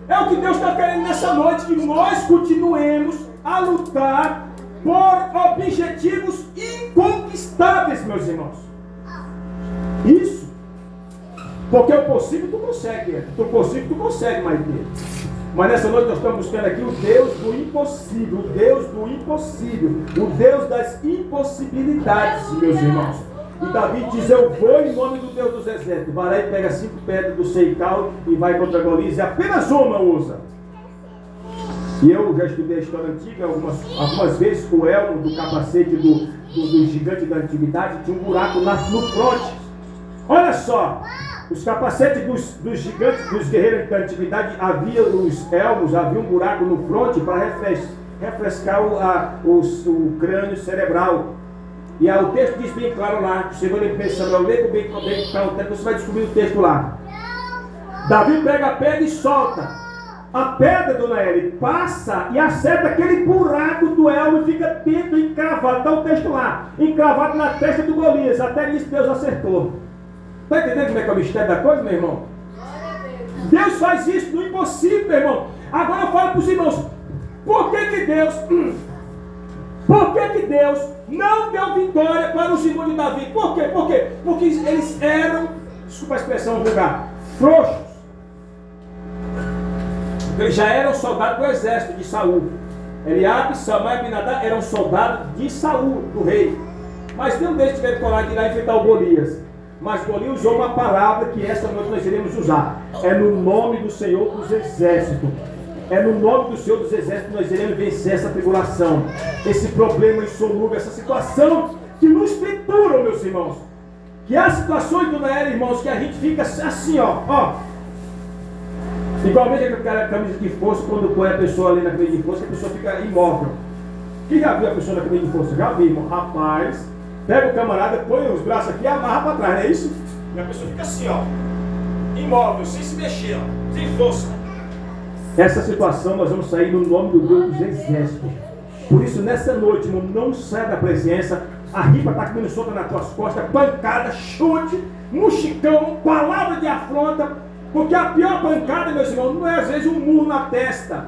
É o que Deus está querendo nessa noite, que nós continuemos a lutar por objetivos inconquistáveis, meus irmãos. Isso. Porque o possível tu consegue, o possível tu consegue, Maite. Mas nessa noite nós estamos buscando aqui o Deus do impossível, o Deus do impossível, o Deus das impossibilidades, meus irmãos. E Davi diz, eu vou em nome do Deus dos exércitos. Vai lá e pega 5 pedras do Seical e vai contra Golias, e apenas uma usa. E eu já estudei a história antiga algumas vezes, o elmo do capacete do gigante da antiguidade tinha um buraco no fronte. Olha só, os capacetes dos gigantes, dos guerreiros da antiguidade, havia os elmos, havia um buraco no fronte para refrescar o crânio cerebral. E o texto diz bem claro lá, chegou em 1 Samuel, lê bem claro, você vai descobrir o texto lá. Davi pega a pedra e solta. A pedra, dona Eli, passa e acerta aquele buraco do elmo e fica dentro, encravado, está o texto lá, encravado na testa do Golias, até nisso Deus acertou. Está entendendo como é que é o mistério da coisa, meu irmão? Deus faz isso no impossível, meu irmão. Agora eu falo para os irmãos, por que Deus não deu vitória para os irmãos de Davi? Por quê? Porque eles eram, desculpa a expressão vulgar, frouxos. Eles já eram soldados do exército de Saul. Eliabe, Samar e Abinadab eram soldados de Saul, do rei. Mas nenhum deles tiveram coragem de ir lá enfrentar o Golias. Mas Golias usou uma palavra que esta noite nós iremos usar. É no nome do Senhor dos Exércitos. É no nome do Senhor dos Exércitos que nós iremos vencer essa tribulação. Esse problema insolúvel, essa situação que nos tritura, meus irmãos. Que há situações, dona Era, irmãos, que a gente fica assim, ó. Igualmente aquela camisa de força, quando põe a pessoa ali na camisa de força, a pessoa fica imóvel. Quem já viu a pessoa na camisa de força? Já vi, irmão. Rapaz, pega o camarada, põe os braços aqui e amarra para trás, não é isso? E a pessoa fica assim, ó, imóvel, sem se mexer, ó, sem força. Essa situação nós vamos sair no nome do Deus dos Exércitos. Por isso, nessa noite, irmão, não saia da presença. A ripa está comendo solta nas tuas costas, pancada, chute, muxicão, palavra de afronta. Porque a pior pancada, meus irmãos, não é às vezes um murro na testa.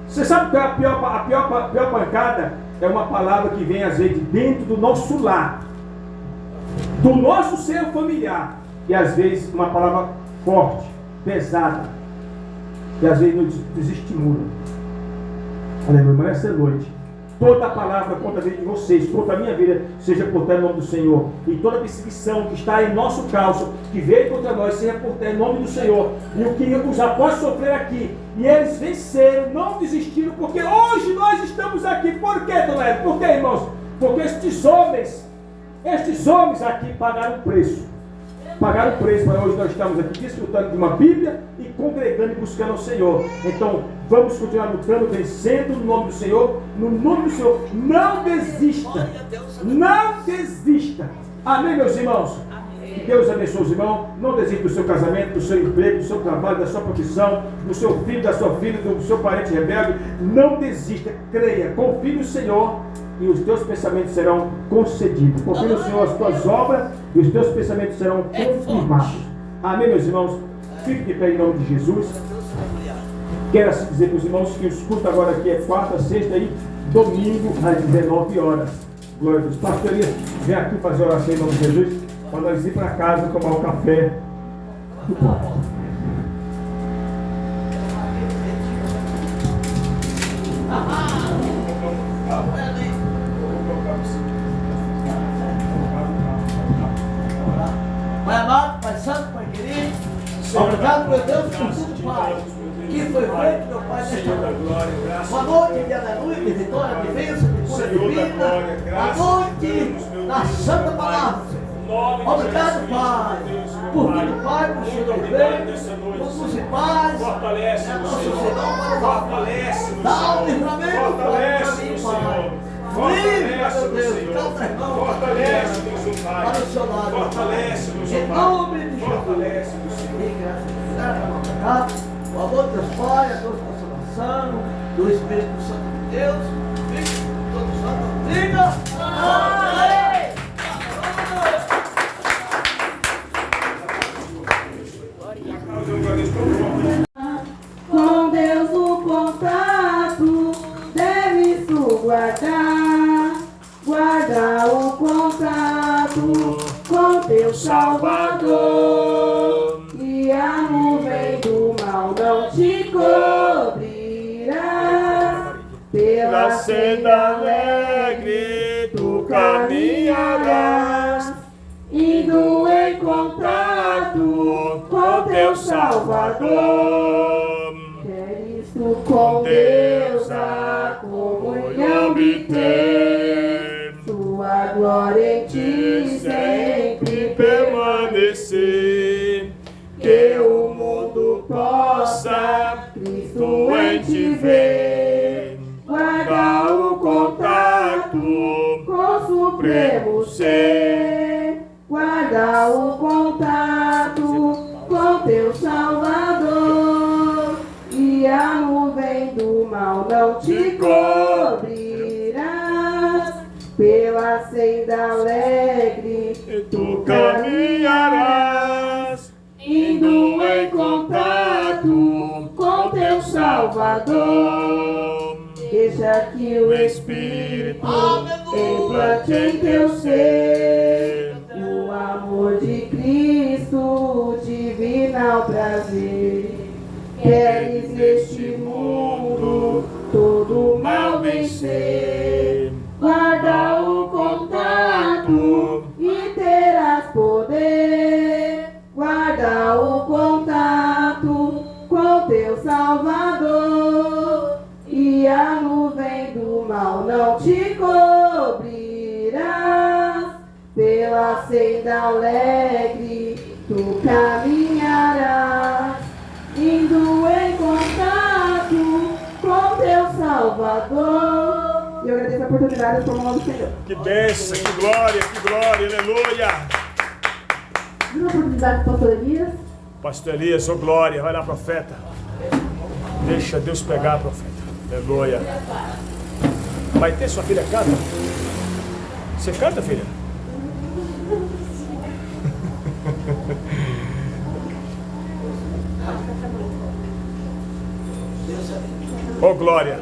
Você sabe que a pior pancada é uma palavra que vem às vezes dentro do nosso lar, do nosso ser familiar. E às vezes uma palavra forte, pesada, e às vezes nos desestimula. Aleluia, mas essa noite, toda a palavra contra a vida de vocês, contra a minha vida, seja por terra em nome do Senhor. E toda perseguição que está em nosso calço, que veio contra nós, seja por terra em nome do Senhor. E o que os apóstolos sofreram aqui, e eles venceram, não desistiram, porque hoje nós estamos aqui. Por quê, dona Eva? Por quê, irmãos? Porque estes homens aqui pagaram o preço. Pagaram o preço, mas hoje nós estamos aqui desfrutando de uma Bíblia e congregando e buscando ao Senhor. Então, vamos continuar lutando, vencendo no nome do Senhor. No nome do Senhor, não desista. Não desista. Amém, meus irmãos? Que Deus abençoe os irmãos. Não desista do seu casamento, do seu emprego, do seu trabalho, da sua profissão, do seu filho, da sua filha, do seu parente rebelde. Não desista, creia, confie no Senhor e os teus pensamentos serão concedidos. Confie no Senhor as tuas obras e os teus pensamentos serão confirmados. Amém, meus irmãos? Fique de pé em nome de Jesus. Quero assim dizer para os irmãos que os cultos agora aqui é quarta, sexta e domingo às 19 horas. Glória a Deus. Pastor Elias, vem aqui fazer oração em nome de Jesus, para nós ir para casa tomar um café. Muito bom. Pai amado, Pai santo, Pai querido, obrigado, meu Deus, por tudo, Pai, que foi feito, meu Pai, nesta uma noite de aleluia, de vitória, de bênção, de cura divina, a noite da Santa Palavra. Obrigado, Pai, por tudo, Pai, por Senhor veio, por luz e paz, nosso Senhor, Fortalece-nos, dá o livramento, fortalece-nos, Senhor. Fortalece-nos, Senhor. Fortalece-nos, Pai. Para o seu lado. Fortalece-nos, Em Pai. nome de Jesus. Fortalece-nos, Senhor. E graças a o amor de Deus Pai, a Deus consolação, do Espírito Santo de Deus, fique com todos nós. Diga amém. Com Deus o contato deve guardar, guarda o contato com teu Salvador, e a nuvem do mal não te cobrirá. Pela senda alegre tu caminharás, indo em contato com teu Salvador. Queres tu com Deus a comunhão obter, tua glória em ti sempre permanecer. Que o mundo possa Cristo em ti ver, guarda o contato com o supremo ser, guarda o contato com teu Salvador, e a nuvem do mal não te cobrirás. Pela senda alegre tu caminharás, indo em contato com teu Salvador. Deixa que o Espírito implante em teu ser o amor de Cristo, divinal prazer. Queres neste mundo todo mal vencer, guarda o contato e terás poder. Guarda o contato com teu Salvador, e a nuvem do mal não te cobrirás. Pela senda alegre tu caminharás, indo em contato com teu Salvador. E eu agradeço a oportunidade de tomar o nome do Senhor. Que bênção, que glória, aleluia. Viu a oportunidade do pastor Elias? Pastor Elias, ô glória, vai lá, profeta. Deixa Deus pegar, profeta. Aleluia. Vai ter sua filha canta? Você canta, filha? Ô glória.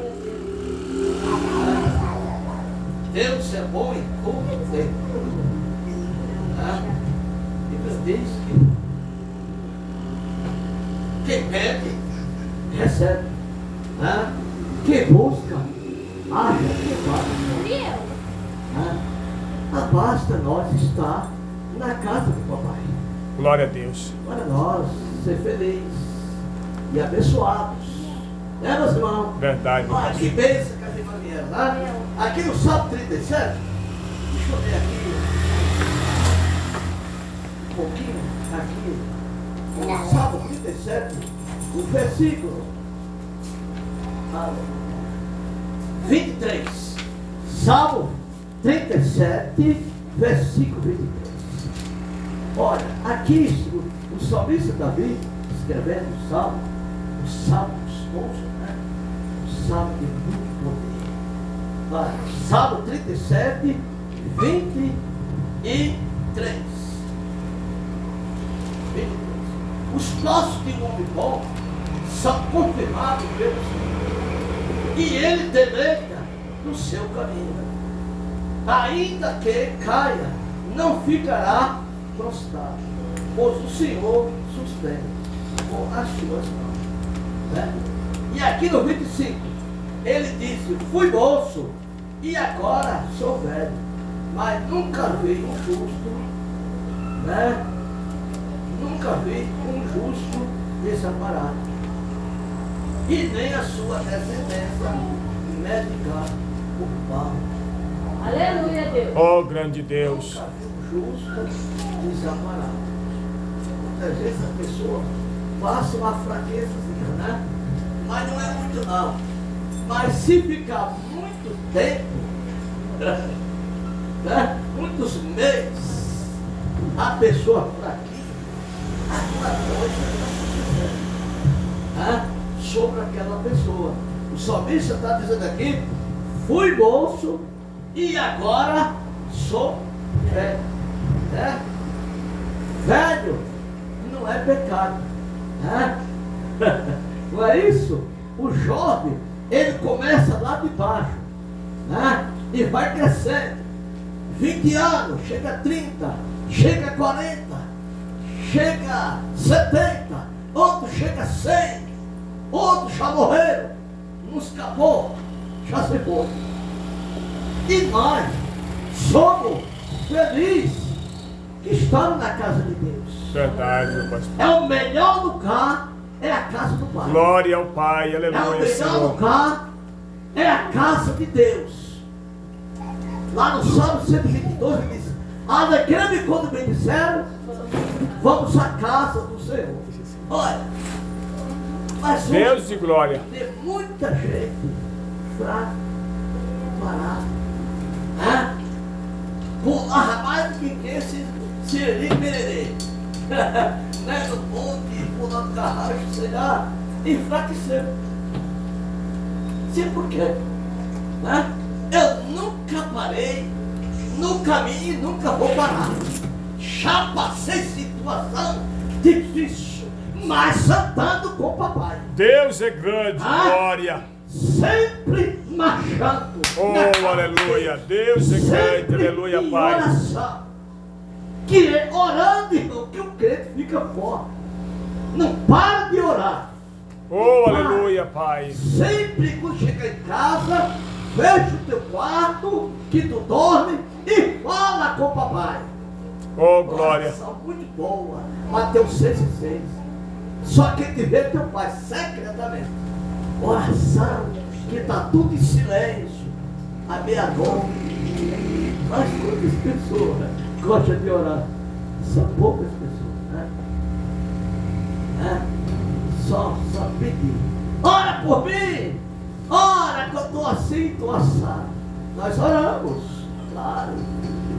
Deus é bom em todo tempo. E Deus diz que quem pede, recebe. Quem busca, acha que vai. Basta nós estar na casa do papai. Glória a Deus. Para nós ser felizes e abençoados. Né, meus irmãos? Verdade. Olha que bênção que a irmã vieram, né? Aqui no Salmo 37, deixa eu ver aqui um pouquinho, aqui, no Salmo 37, o versículo 23. Salmo 37, versículo 23. Olha, aqui o salmista Davi, escrevendo o salmo esposo, né? O salmo de muito poder. Olha, Salmo 37, 23. Os passos de um homem bom são confirmados pelo Senhor. E Ele deleita no seu caminho. Ainda que caia, não ficará prostrado, pois o Senhor sustenta com as suas mãos. Né? E aqui no 25, ele disse: fui moço e agora sou velho, mas nunca vi um justo, né? Nunca vi um justo desamparado, e nem a sua descendência medicar por pão. Aleluia, Deus. Oh, grande Deus. Nunca vi um justo desamparado. Muitas vezes a pessoa passa uma fraqueza, né? Mas não é muito não. Mas se ficar muito tempo, né? Muitos meses, a pessoa fraquinha, alguma coisa está sucedendo, né? Sobre aquela pessoa. O salmista está dizendo aqui: fui moço e agora sou velho. Né? Velho não é pecado. Né? Não é isso? O jovem, ele começa lá de baixo, né? E vai crescendo. 20 anos, chega a 30, chega a 40, chega a 70, outro chega a 100, outros já morreram, uns acabou, já se foi. E nós somos felizes que estamos na casa de Deus. Verdade, meu pastor. É o melhor lugar, é a casa do Pai. Glória ao Pai, É o aleluia, melhor Senhor. lugar, é a casa de Deus. Lá no Salmo 122 ele diz: alegrei-me quando me disseram, vamos à casa do Senhor. Olha, mas Deus de glória. tem muita gente fraca, parada, né? Pular mais do que esse Siriri Pererê, né? No monte, pulando carrasco, sei lá, enfraqueceu. Sei por quê? Né? Eu nunca parei no caminho e nunca vou parar. Já passei situação difícil, mas andando com o papai. Deus é grande, glória. Sempre marchando. Oh, aleluia. Deus é grande, aleluia, em Pai. oração. Que é orando, irmão, que o crente fica forte. Não para de orar. Oh, aleluia, Pai. Sempre quando chega em casa, fecha o teu quarto, que tu dorme, e fala com o papai. Oh, glória. Oração muito boa. Mateus 6,6. Só quem te vê é teu pai secretamente. Oração que está tudo em silêncio, à meia-noite. Mas quantas pessoas gostam de orar? São poucas pessoas, né? Só pedir. Ora por mim! Ora que eu estou assim, estou assado. Nós oramos, claro,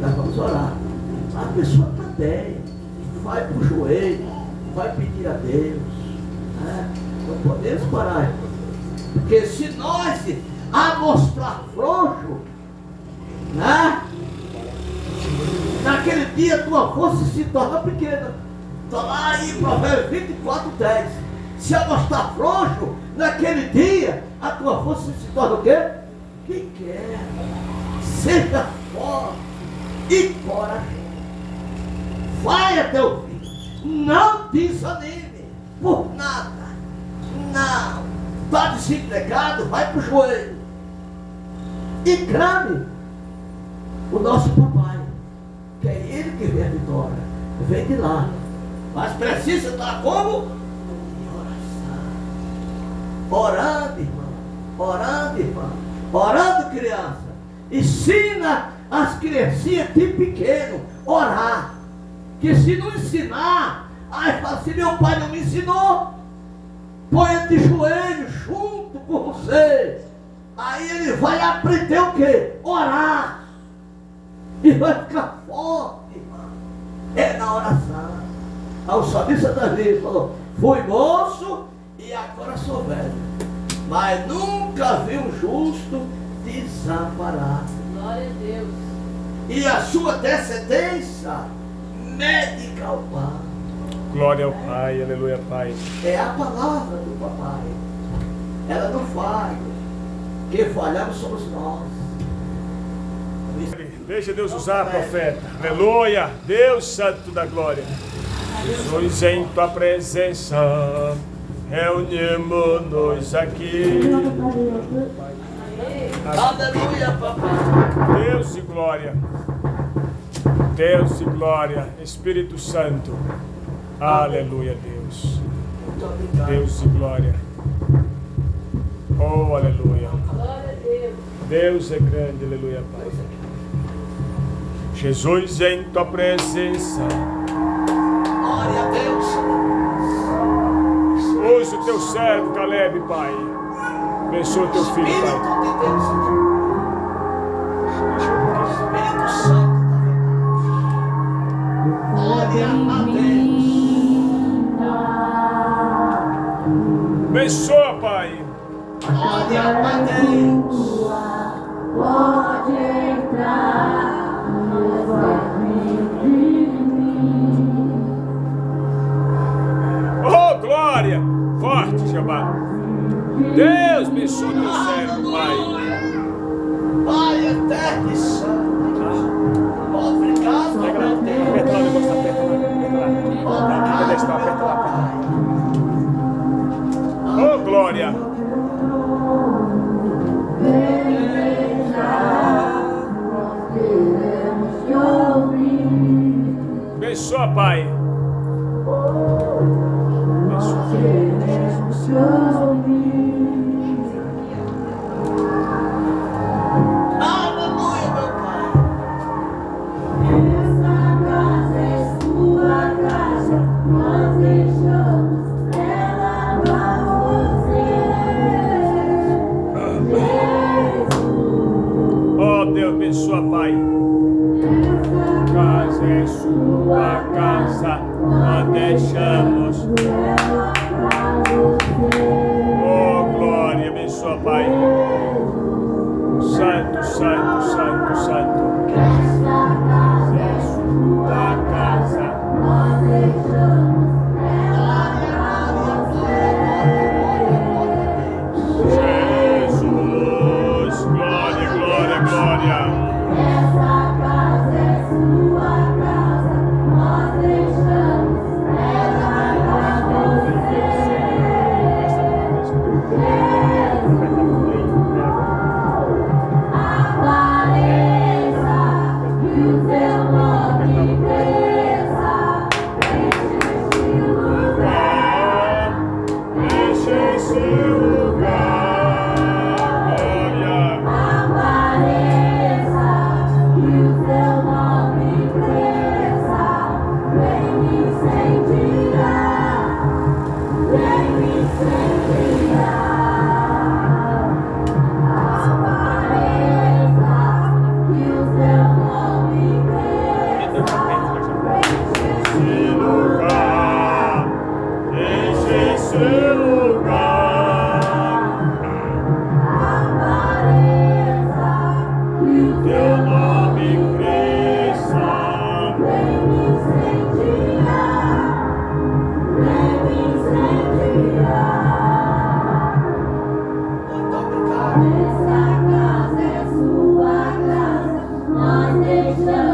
nós vamos orar. A pessoa também vai para o joelho, vai pedir a Deus, né? Não podemos parar, porque se nós a mostrar frouxo, né? Naquele dia tua força se torna pequena. Está lá aí, Provérbios 24:10. Se a mostrar frouxo, naquele dia a tua força se torna o quê? Pequena. Seja forte e corajoso. Vai até o fim. Não desanime por nada. Não. Está desempregado, vai para o joelho. E clame o nosso papai, que é ele que vem a vitória. Vem de lá. Mas precisa estar como? Em oração. Orando, irmão. Orando, irmão. Orando, criança. Ensina as criancinhas de pequeno orar. Que se não ensinar, aí fala assim: meu pai não me ensinou. Põe de joelho junto com você. Aí ele vai aprender o quê? Orar. E vai ficar forte, irmão. É na oração. Aí o salmista Davi falou: fui moço e agora sou velho, mas nunca vi um justo desamparado. Glória a Deus. E a sua descendência médica ao pão. Glória ao Pai, aleluia, Pai. É a palavra do papai. Ela não falha. Quem falhamos somos nós. Deixa Deus usar, profeta. Aleluia. Deus Santo da Glória. Jesus, em tua presença, reunimos-nos aqui. Aleluia, papai. Deus de glória. Deus de glória. Espírito Santo. Aleluia, Deus. Muito obrigado. Deus de glória. Oh, aleluia. Deus é grande, aleluia, Pai. Jesus, em tua presença, Glória a Deus. use o teu servo, Caleb, Pai. Abençoa o teu filho, Espírito Pai. de Deus. Espírito Santo da verdade. Glória a Deus. Abençoa, Pai. Glória a Deus. Pode entrar, não vai de mim. Oh, glória. Forte, Jeová. Deus, abençoa o teu servo, Pai. Pai eterno e santo. Obrigado, meu Deus. Aperta lá, negócio, aperta lá. Aperta lá. Oh, glória. Abençoa, Pai. Aleluia, meu Pai. Essa casa é sua casa, nós deixamos ela pra você. Oh, Deus, abençoa, Pai. Casa é sua casa, nós deixamos. Oh, glória, abençoa, Pai. Santo, santo, santo, santo. Essa casa É sua casa. nós deixamos ela pra Jesus, glória, glória, glória. Essa casa é sua casa, nós deixamos ela pra você. Apareça e o teu nome cresça, enche esse lugar. Deixa esse lugar, glória. Apareça e o teu nome cresça, vem me incendiar, vem me incendiar. Apareça e o teu nome cresça, Esse lugar, deixa esse lugar. apareça e o Teu nome cresça. vem me incendiar, vem me incendiar. Muito obrigado. Essa casa é sua casa, nós deixamos.